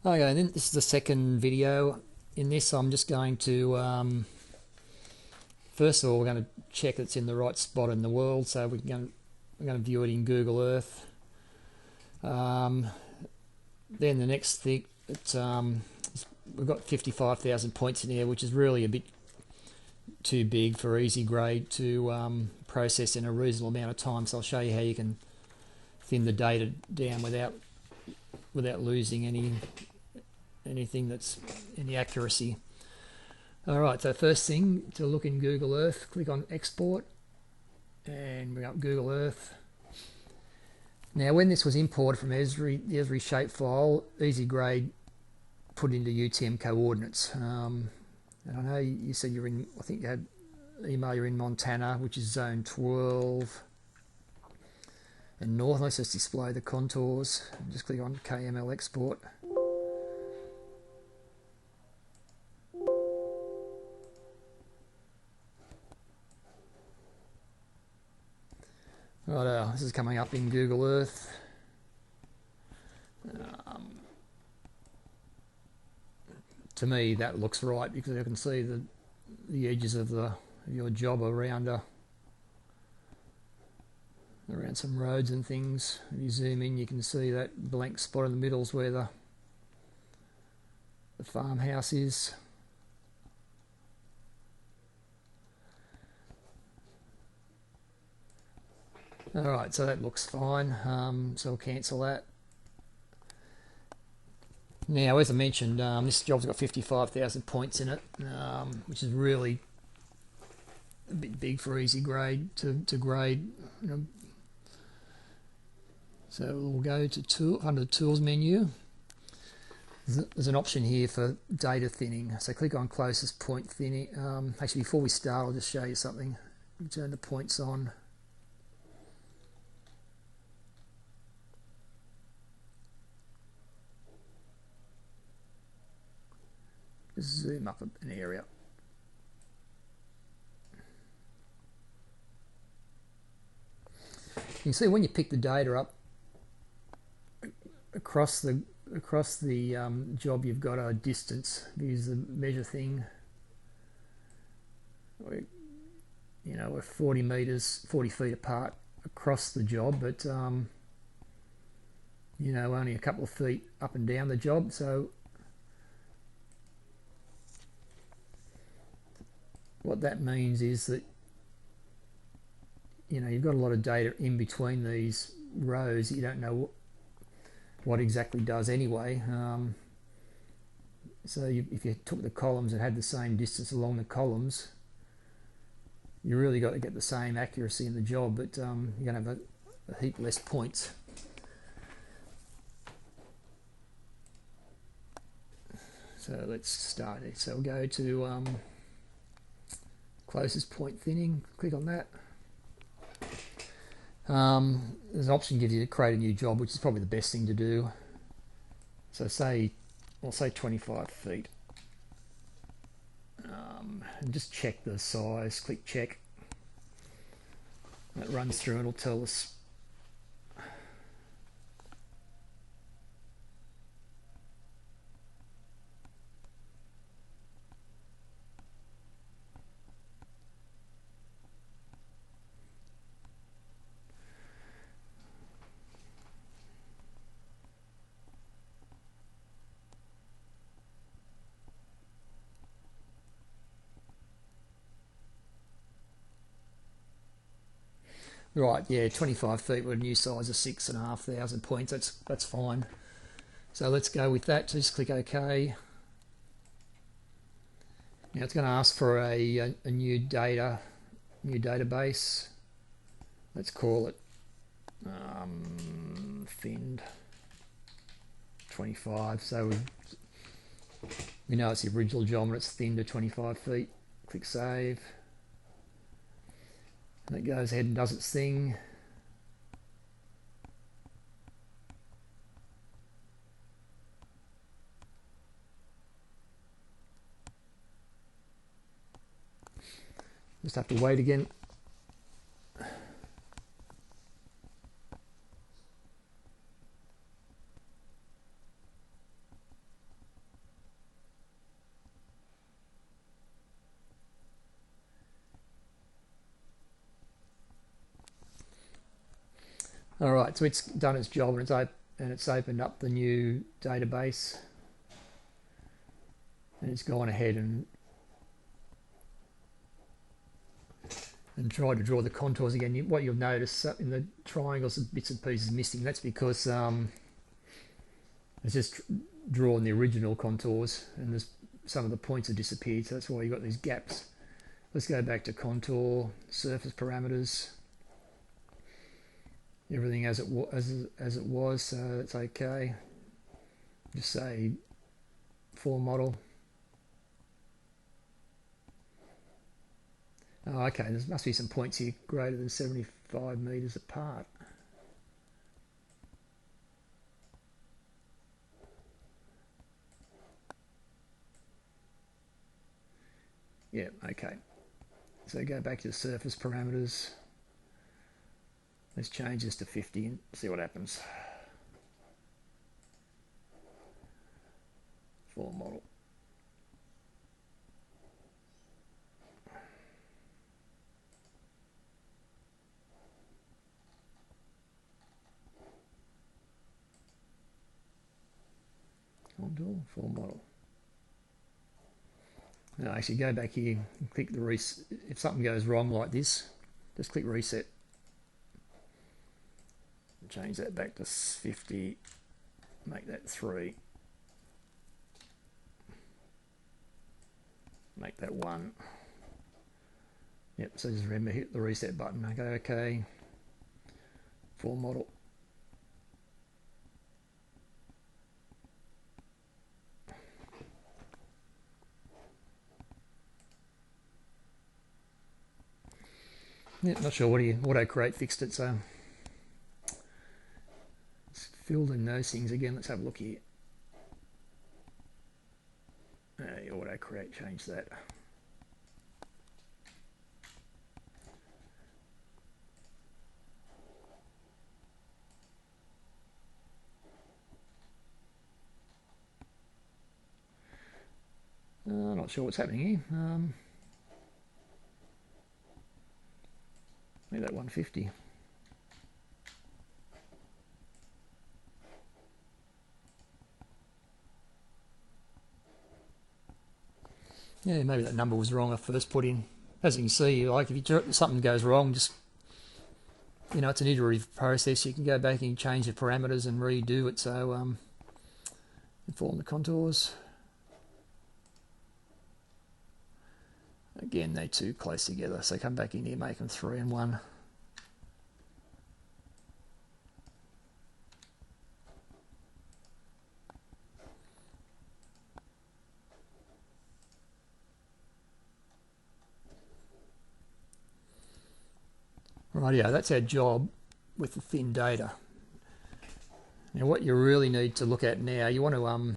Okay, and then this is the second video. In this, I'm just going to first of all, we're going to check it's in the right spot in the world. So we're going to view it in Google Earth. Then the next thing, we've got 55,000 points in here, which is really a bit too big for easy grade to process in a reasonable amount of time. So I'll show you how you can thin the data down without losing anything that's any accuracy. Alright, so first thing, to look in Google Earth, click on export and bring up Google Earth. Now when this was imported from the Esri shapefile, easy grade put into UTM coordinates. And I know you said you're in, I think you had email you're in Montana, which is zone 12 and north. Let's just display the contours. Just click on KML export. Right, this is coming up in Google Earth. To me, that looks right because I can see the edges of your job around some roads and things. If you zoom in, you can see that blank spot in the middle is where the farmhouse is. Alright, so that looks fine, so we'll cancel that. Now, as I mentioned, this job's got 55,000 points in it, which is really a bit big for easy grade to grade. So we'll go to under the Tools menu. There's an option here for data thinning. So click on closest point thinning. Actually, before we start, I'll just show you something. Turn the points on. Zoom up an area. You can see when you pick the data up across the job, you've got a distance. Use the measure thing. We're 40 meters, 40 feet apart across the job, but only a couple of feet up and down the job. So what that means is that you've got a lot of data in between these rows. You don't know what exactly does anyway. So if you took the columns and had the same distance along the columns, you really got to get the same accuracy in the job, but you're going to have a heap less points. So let's start it. So we'll go to closest point thinning, click on that. There's an option that gives you to create a new job, which is probably the best thing to do. So I'll say 25 feet. And just check the size, click check. That runs through and it'll tell us right, yeah, 25 feet with a new size of 6,500 points. That's fine. So let's go with that. Just click OK. Now it's going to ask for a new database. Let's call it thinned 25. So we know it's the original job and it's thinned to 25 feet. Click save. And it goes ahead and does its thing. Just have to wait again. All right, so it's done its job, and it's opened up the new database, and it's gone ahead and tried to draw the contours again. What you'll notice in the triangles and bits and pieces missing. That's because it's just drawn the original contours, and there's some of the points have disappeared, so that's why you've got these gaps. Let's go back to contour, surface parameters, everything as it was, so that's okay. Just say form model. Oh, okay, there must be some points here greater than 75 meters apart. Yeah, okay. So go back to the surface parameters. Let's change this to 50 and see what happens. Form model. Contour, form model. Now actually go back here and click the reset. If something goes wrong like this, just click reset. Change that back to 50, make that 3, make that 1. Yep, so just remember, hit the reset button. I go okay, form model. Yeah, not sure what auto-create fixed it, so it's filled in those things again. Let's have a look here. Auto-create, change that. Not sure what's happening here. Maybe that 150. Yeah, maybe that number was wrong I first put in. As you can see, like if something goes wrong, just it's an iterative process. You can go back and change the parameters and redo it. So inform the contours. Again, they're too close together, so come back in here, make them 3 and 1. Rightio, that's our job with the thin data. Now what you really need to look at now, you want to